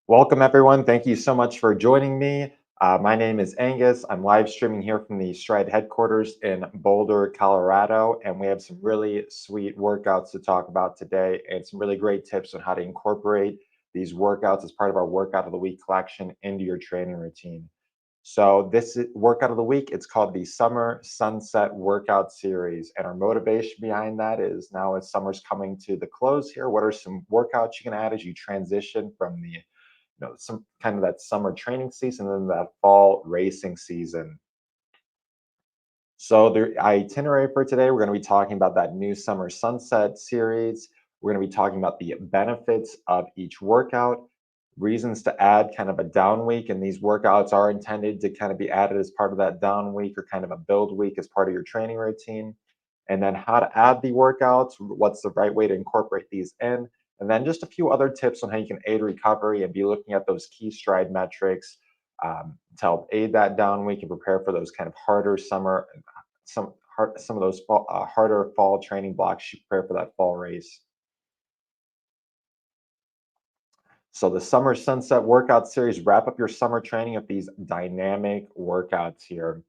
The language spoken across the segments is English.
Welcome, everyone. Thank you so much for joining me. My name is Angus. I'm live streaming here from the Stryd headquarters in Boulder, Colorado, and we have some really sweet workouts to talk about today and some really great tips on how to incorporate these workouts as part of our Workout of the Week collection into your training routine. So this workout of the week, it's called the Summer Sunset Workout Series. And our motivation behind that is now as summer's coming to the close here, what are some workouts you can add as you transition from the some kind of that summer training season and then that fall racing season. So the itinerary for today, we're going to be talking about that new summer sunset series. We're going to be talking about the benefits of each workout, reasons to add kind of a down week, and these workouts are intended to kind of be added as part of that down week or kind of a build week as part of your training routine. And then how to add the workouts, what's the right way to incorporate these in, and then just a few other tips on how you can aid recovery and be looking at those key stride metrics to help aid that down week and prepare for those kind of harder summer, some of those harder fall training blocks you prepare for that fall race. So the Summer Sunset Workout Series, wrap up your summer training with these dynamic workouts here.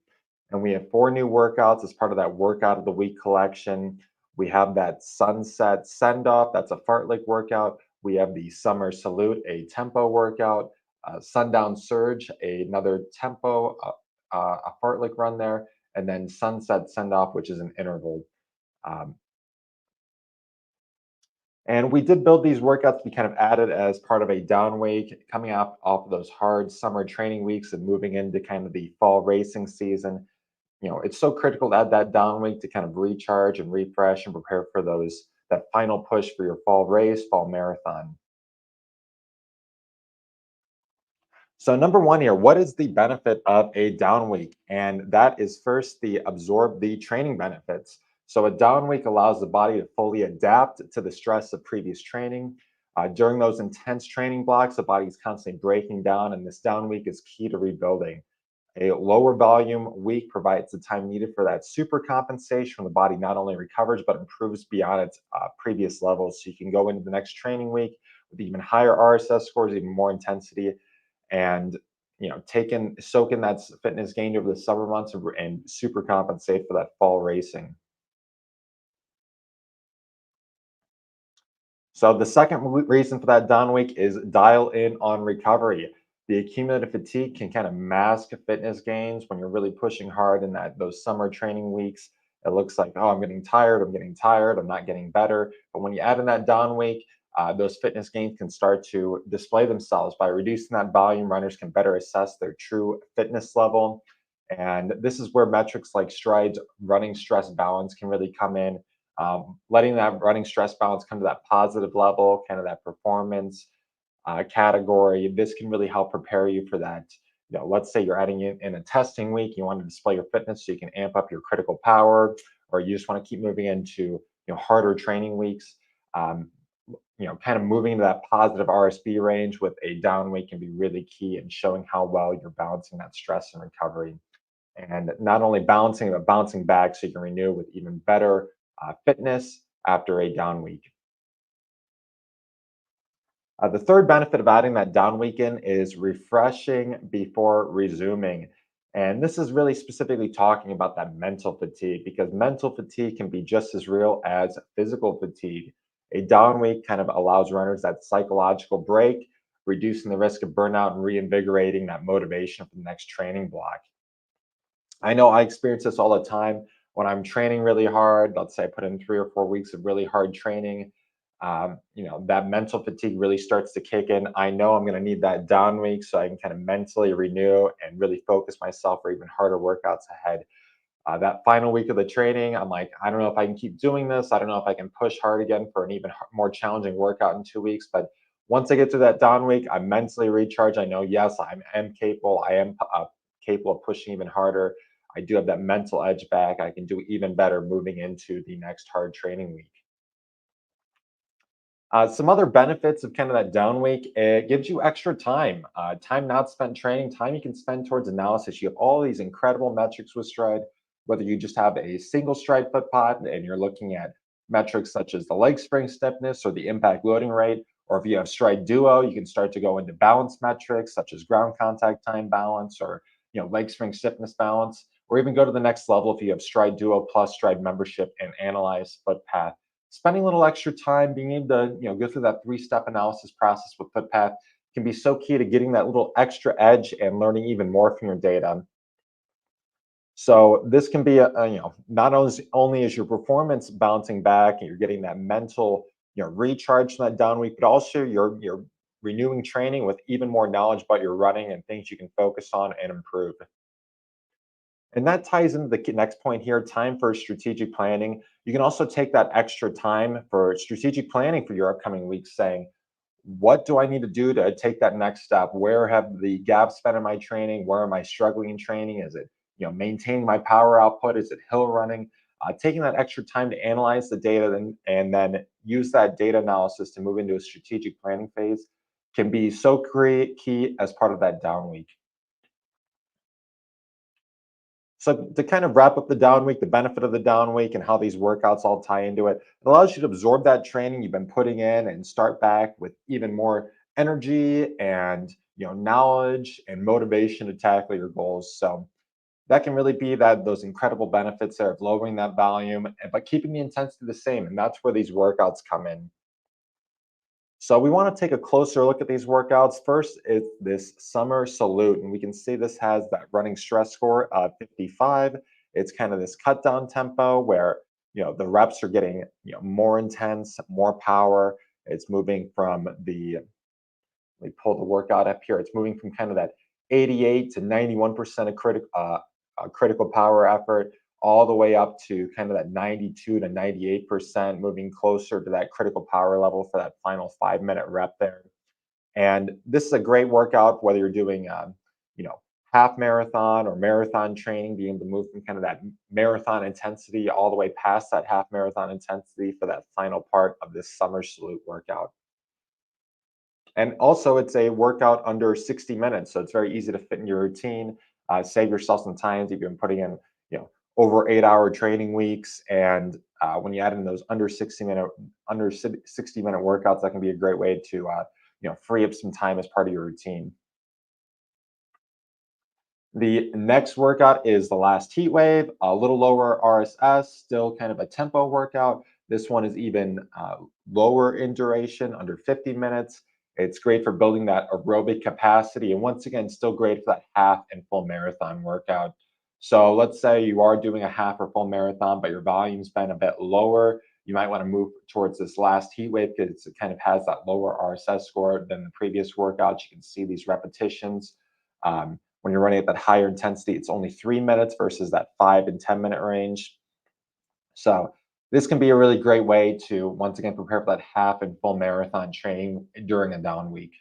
And we have four new workouts as part of that Workout of the Week collection. We have that Sunset Send Off, that's a fartlek workout. We have the Summer Salute, a tempo workout. Sundown Surge, another tempo, a fartlek run there. And then Sunset Send Off, which is an interval. Um, and we did build these workouts to be kind of added as part of a down week, coming up off of those hard summer training weeks and moving into kind of the fall racing season. It's so critical to add that down week to kind of recharge and refresh and prepare for that final push for your fall race, fall marathon. So number one here, what is the benefit of a down week? And that is first the absorb the training benefits. So a down week allows the body to fully adapt to the stress of previous training. During those intense training blocks, the body is constantly breaking down, and this down week is key to rebuilding. A lower volume week provides the time needed for that super compensation when the body not only recovers but improves beyond its previous levels. So you can go into the next training week with even higher RSS scores, even more intensity, and soak in that fitness gained over the summer months and super compensate for that fall racing. So the second reason for that down week is dial in on recovery. The accumulated fatigue can kind of mask fitness gains when you're really pushing hard in those summer training weeks. It looks like, oh, I'm getting tired, I'm not getting better. But when you add in that down week, those fitness gains can start to display themselves by reducing that volume. Runners can better assess their true fitness level. And this is where metrics like strides, running stress balance can really come in, letting that running stress balance come to that positive level, kind of that performance category. This can really help prepare you for that. Let's say you're adding in a testing week, you want to display your fitness so you can amp up your critical power, or you just want to keep moving into harder training weeks. Um, kind of moving into that positive RSB range with a down week can be really key in showing how well you're balancing that stress and recovery. And not only balancing, but bouncing back so you can renew with even better fitness after a down week. The third benefit of adding that down weekend is refreshing before resuming. And this is really specifically talking about that mental fatigue because mental fatigue can be just as real as physical fatigue. A down week kind of allows runners that psychological break, reducing the risk of burnout and reinvigorating that motivation for the next training block. I know I experience this all the time when I'm training really hard. Let's say I put in 3 or 4 weeks of really hard training. That mental fatigue really starts to kick in. I know I'm going to need that down week so I can kind of mentally renew and really focus myself for even harder workouts ahead. That final week of the training, I'm like, I don't know if I can keep doing this. I don't know if I can push hard again for an even more challenging workout in 2 weeks. But once I get to that down week, I'm mentally recharged. I know, yes, am capable. I am capable of pushing even harder. I do have that mental edge back. I can do even better moving into the next hard training week. Some other benefits of kind of that down week, it gives you extra time, time not spent training, time you can spend towards analysis. You have all these incredible metrics with Stryd, whether you just have a single Stryd foot pod and you're looking at metrics such as the leg spring stiffness or the impact loading rate, Or if you have Stryd Duo, you can start to go into balance metrics such as ground contact time balance or leg spring stiffness balance, or even go to the next level if you have Stryd Duo plus Stryd membership and analyze foot path. Spending a little extra time being able to go through that three-step analysis process with foot path can be so key to getting that little extra edge and learning even more from your data. So this can be not only is your performance bouncing back and you're getting that mental recharge from that down week, but also you're renewing training with even more knowledge about your running and things you can focus on and improve. And that ties into the next point here, time for strategic planning. You can also take that extra time for strategic planning for your upcoming weeks, saying, what do I need to do to take that next step? Where have the gaps been in my training? Where am I struggling in training? Is it maintaining my power output? Is it hill running? Taking that extra time to analyze the data and then use that data analysis to move into a strategic planning phase can be so key as part of that down week. So to kind of wrap up the down week, the benefit of the down week and how these workouts all tie into it, it allows you to absorb that training you've been putting in and start back with even more energy and knowledge and motivation to tackle your goals. So that can really be that those incredible benefits there of lowering that volume, but keeping the intensity the same. And that's where these workouts come in. So we want to take a closer look at these workouts. First, it's this summer salute, and we can see this has that running stress score of 55. It's kind of this cut down tempo where the reps are getting more intense, more power. It's moving from the let me pull the workout up here. It's moving from kind of that 88 to 91% of critical power effort, all the way up to kind of that 92 to 98%, moving closer to that critical power level for that final 5 minute rep there. And this is a great workout, whether you're doing, you know, half marathon or marathon training, being able to move from kind of that marathon intensity all the way past that half marathon intensity for that final part of this summer salute workout. And also, it's a workout under 60 minutes, so it's very easy to fit in your routine. Save yourself some time if you've been putting in, over 8 hour training weeks, and when you add in those under 60 minute workouts, that can be a great way to free up some time as part of your routine. The next workout is the last heat wave, a little lower RSS, still kind of a tempo workout. This one is even lower in duration, under 50 minutes. It's great for building that aerobic capacity, and once again, still great for that half and full marathon workout. So let's say you are doing a half or full marathon, but your volume's been a bit lower. You might want to move towards this last heat wave because it kind of has that lower RSS score than the previous workouts. You can see these repetitions. When you're running at that higher intensity, it's only 3 minutes versus that 5 and 10 minute range. So this can be a really great way to once again prepare for that half and full marathon training during a down week.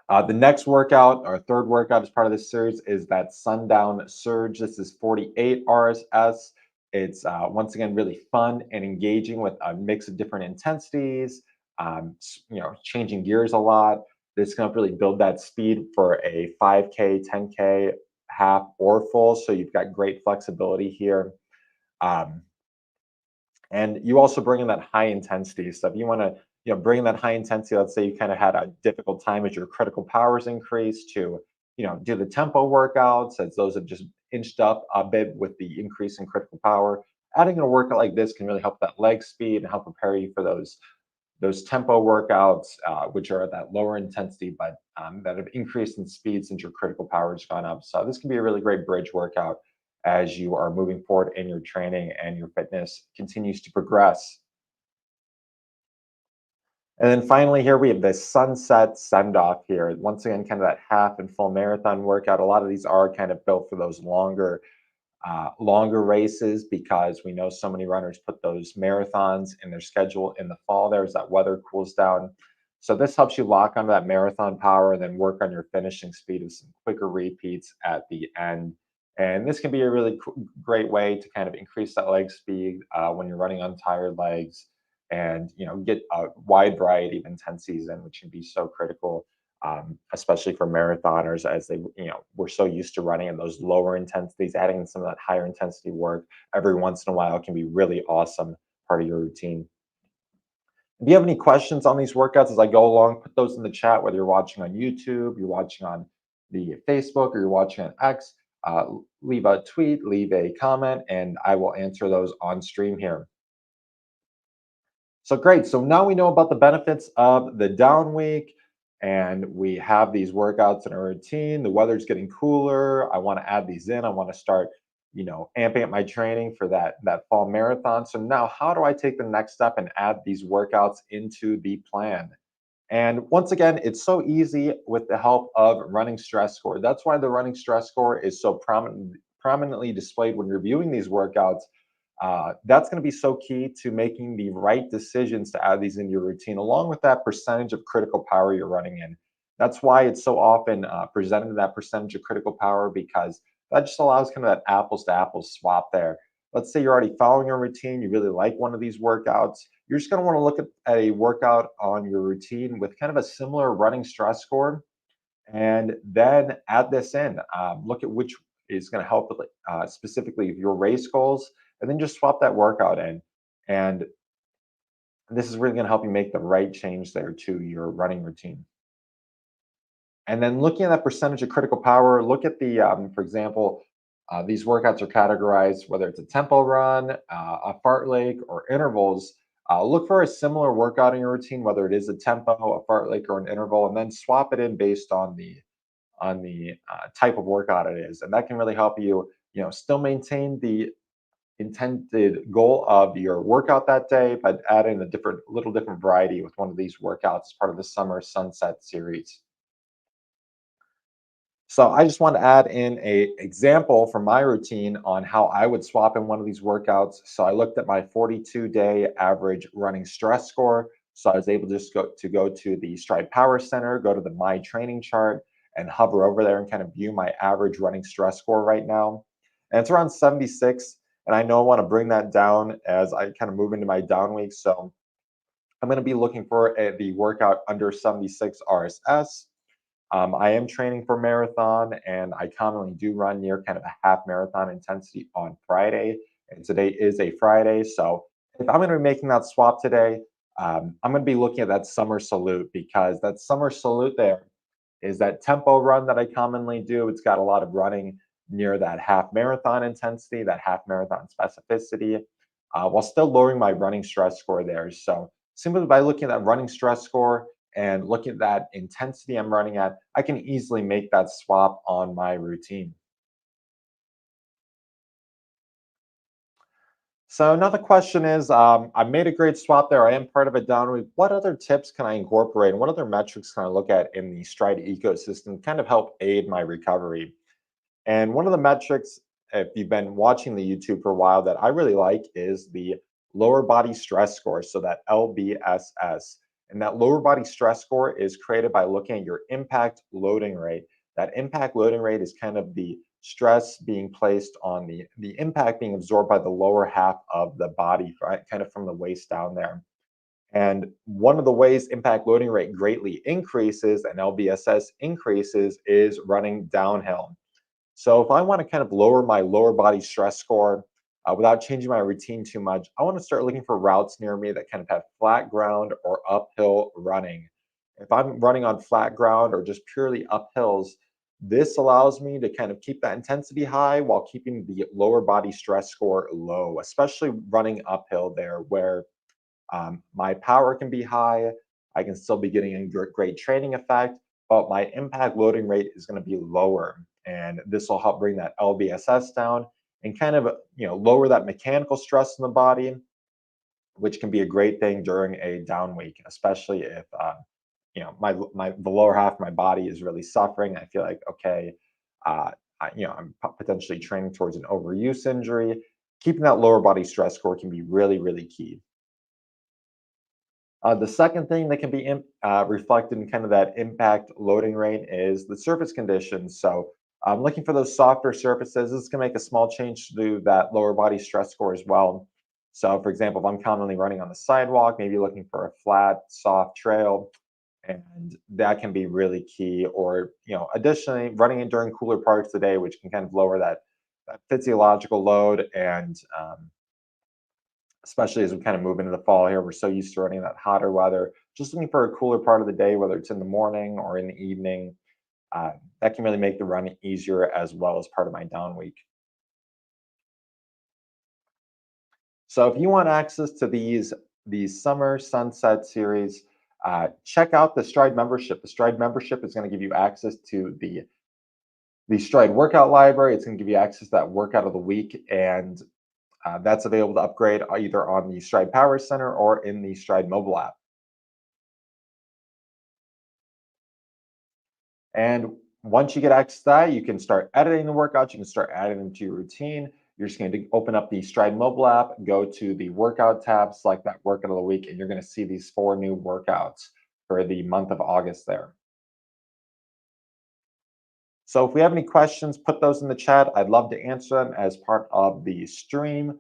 The next workout, or third workout as part of this series, is that sundown surge. This is 48 RSS. It's once again really fun and engaging with a mix of different intensities. Changing gears a lot. This can really build that speed for a 5K, 10K, half, or full. So you've got great flexibility here. Um, and you also bring in that high intensity. So if you want to, bring in that high intensity, let's say you kind of had a difficult time as your critical powers increase to, do the tempo workouts as those have just inched up a bit with the increase in critical power. Adding in a workout like this can really help that leg speed and help prepare you for those tempo workouts, which are at that lower intensity, but that have increased in speed since your critical power has gone up. So this can be a really great bridge workout as you are moving forward in your training and your fitness continues to progress. And then finally, here we have the sunset send off here. Once again, kind of that half and full marathon workout. A lot of these are kind of built for those longer races because we know so many runners put those marathons in their schedule in the fall there as that weather cools down. So this helps you lock onto that marathon power and then work on your finishing speed with some quicker repeats at the end. And this can be a really great way to kind of increase that leg speed when you're running on tired legs and get a wide variety of intensities in, which can be so critical, especially for marathoners as they we're so used to running in those lower intensities. Adding in some of that higher intensity work every once in a while can be really awesome part of your routine. If you have any questions on these workouts as I go along, put those in the chat, whether you're watching on YouTube, you're watching on the Facebook, or you're watching on X. Leave a tweet, leave a comment, and I will answer those on stream here. So great. So now we know about the benefits of the down week, and we have these workouts in our routine. The weather's getting cooler. I want to add these in. I want to start, amping up my training for that fall marathon. So now, how do I take the next step and add these workouts into the plan? And once again, it's so easy with the help of running stress score. That's why the running stress score is so prominently displayed when you're viewing these workouts. That's going to be so key to making the right decisions to add these into your routine, along with that percentage of critical power you're running in. That's why it's so often presented that percentage of critical power, because that just allows kind of that apples to apples swap there. Let's say you're already following a routine, you really like one of these workouts. You're just going to want to look at a workout on your routine with kind of a similar running stress score, and then add this in. Look at which is going to help with specifically your race goals, and then just swap that workout in. And this is really going to help you make the right change there to your running routine. And then looking at that percentage of critical power, look at for example, these workouts are categorized whether it's a tempo run, a fartlek, or intervals. Look for a similar workout in your routine, whether it is a tempo, a fartlek, or an interval, and then swap it in based on the type of workout it is, and that can really help you, still maintain the intended goal of your workout that day, but add in a little different variety with one of these workouts as part of the summer sunset series. So I just want to add in a example from my routine on how I would swap in one of these workouts. So I looked at my 42-day average running stress score. So I was able to just go to the Stryd Power Center, go to the My Training chart, and hover over there and kind of view my average running stress score right now. And it's around 76. And I know I want to bring that down as I kind of move into my down week. So I'm going to be looking for the workout under 76 RSS. I am training for marathon, and I commonly do run near kind of a half marathon intensity on Friday. And today is a Friday. So if I'm going to be making that swap today, I'm going to be looking at that summer salute, because that summer salute there is that tempo run that I commonly do. It's got a lot of running near that half marathon intensity, that half marathon specificity, while still lowering my running stress score there. So simply by looking at that running stress score and looking at that intensity I'm running at, I can easily make that swap on my routine. So another question is, I made a great swap there. I am part of a down week. What other tips can I incorporate, and what other metrics can I look at in the Stride ecosystem to kind of help aid my recovery? And one of the metrics, if you've been watching the YouTube for a while, that I really like is the lower body stress score, so that LBSS. And that lower body stress score is created by looking at your impact loading rate. That impact loading rate is kind of the stress being placed on the impact being absorbed by the lower half of the body, right? Kind of from the waist down there. And one of the ways impact loading rate greatly increases and LBSS increases is running downhill. So if I want to kind of lower my lower body stress score without changing my routine too much, I want to start looking for routes near me that kind of have flat ground or uphill running. If I'm running on flat ground or just purely uphills, this allows me to kind of keep that intensity high while keeping the lower body stress score low, especially running uphill there where my power can be high. I can still be getting a great training effect, but my impact loading rate is going to be lower. And this will help bring that LBSS down and kind of lower that mechanical stress in the body, which can be a great thing during a down week, especially if my the lower half of my body is really suffering. I feel like okay, I'm potentially training towards an overuse injury. Keeping that lower body stress score can be really, really key. The second thing that can be reflected in kind of that impact loading rate is the surface conditions. So I'm looking for those softer surfaces. This can make a small change to that lower body stress score as well. So for example, if I'm commonly running on the sidewalk, maybe looking for a flat, soft trail, and that can be really key. Or, additionally, running it during cooler parts of the day, which can kind of lower that physiological load and especially as we kind of move into the fall here. We're so used to running that hotter weather. Just looking for a cooler part of the day, whether it's in the morning or in the evening. That can really make the run easier as well as part of my down week. So if you want access to these summer sunset series, check out the Stride membership. The Stride membership is going to give you access to the Stride workout library. It's going to give you access to that workout of the week, and that's available to upgrade either on the Stride Power Center or in the Stride mobile app. And once you get access to that, you can start editing the workouts. You can start adding them to your routine. You're just going to open up the Stride mobile app, go to the workout tab, select that workout of the week, and you're going to see these 4 new workouts for the month of August there. So if we have any questions, put those in the chat. I'd love to answer them as part of the stream.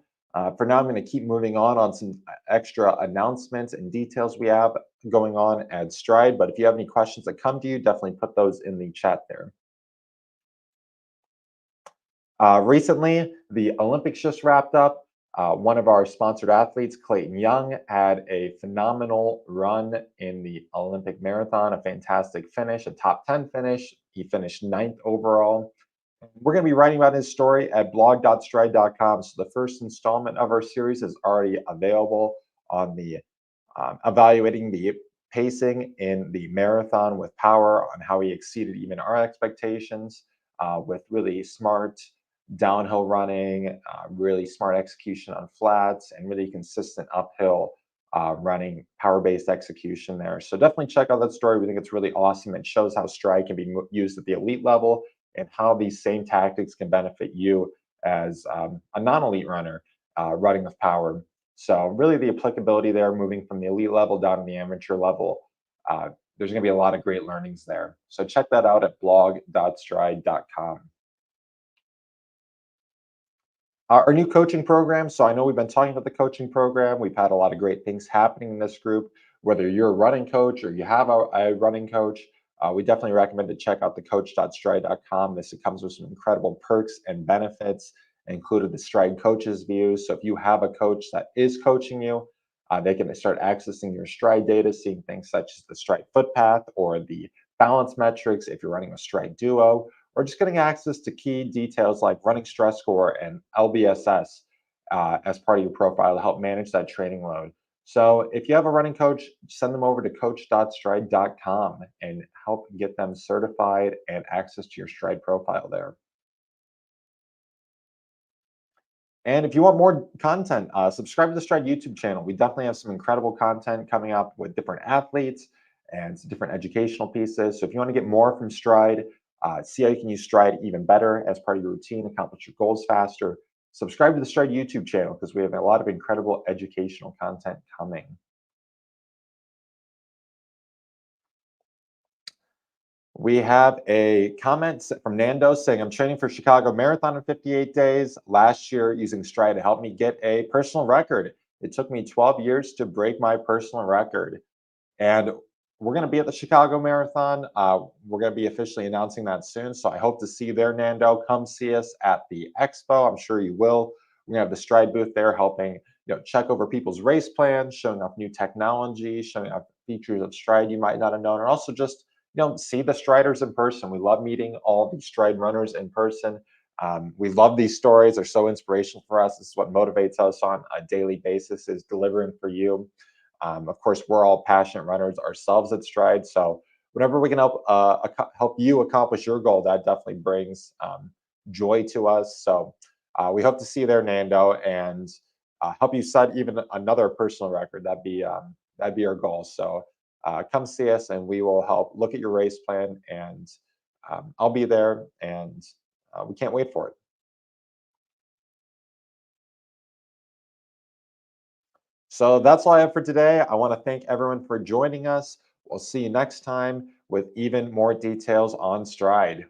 For now, I'm going to keep moving on some extra announcements and details we have going on at Stride. But if you have any questions that come to you, definitely put those in the chat there. Recently, the Olympics just wrapped up. One of our sponsored athletes, Clayton Young, had a phenomenal run in the Olympic marathon, a fantastic finish, a top 10 finish. He finished ninth overall. We're going to be writing about his story at blog.stryd.com. So the first installment of our series is already available on the evaluating the pacing in the marathon with power, on how he exceeded even our expectations with really smart downhill running, really smart execution on flats, and really consistent uphill running, power-based execution there. So definitely check out that story. We think it's really awesome. It shows how Stryd can be used at the elite level and how these same tactics can benefit you as a non-elite runner running with power. So really the applicability there, moving from the elite level down to the amateur level, there's going to be a lot of great learnings there. So check that out at blog.stryd.com. Our new coaching program. So I know we've been talking about the coaching program. We've had a lot of great things happening in this group. Whether you're a running coach or you have a running coach, we definitely recommend to check out the coach.stryd.com. This comes with some incredible perks and benefits, included the Stryd coaches view. So if you have a coach that is coaching you, they can start accessing your Stryd data, seeing things such as the Stryd footpath or the balance metrics if you're running a Stryd duo, or just getting access to key details like running stress score and LBSS as part of your profile to help manage that training load. So if you have a running coach, send them over to coach.stryd.com and help get them certified and access to your Stryd profile there. And if you want more content, subscribe to the Stryd YouTube channel. We definitely have some incredible content coming up with different athletes and some different educational pieces. So if you want to get more from Stryd, see how you can use Stryd even better as part of your routine, accomplish your goals faster, subscribe to the Stryd YouTube channel because we have a lot of incredible educational content coming. We have a comment from Nando saying, I'm training for Chicago Marathon in 58 days. Last year, using Stryd to help me get a personal record. It took me 12 years to break my personal record. And we're going to be at the Chicago Marathon. We're going to be officially announcing that soon. So I hope to see you there, Nando. Come see us at the expo. I'm sure you will. We're going to have the Stryd booth there helping check over people's race plans, showing off new technology, showing off features of Stryd you might not have known, and also just see the Striders in person. We love meeting all the Stryd runners in person. We love these stories. They're so inspirational for us. This is what motivates us on a daily basis, is delivering for you. Of course, we're all passionate runners ourselves at Stryd. So whenever we can help you accomplish your goal, that definitely brings joy to us. So we hope to see you there, Nando, and help you set even another personal record. That'd be our goal. So come see us, and we will help look at your race plan, and I'll be there, and we can't wait for it. So that's all I have for today. I want to thank everyone for joining us. We'll see you next time with even more details on Stryd.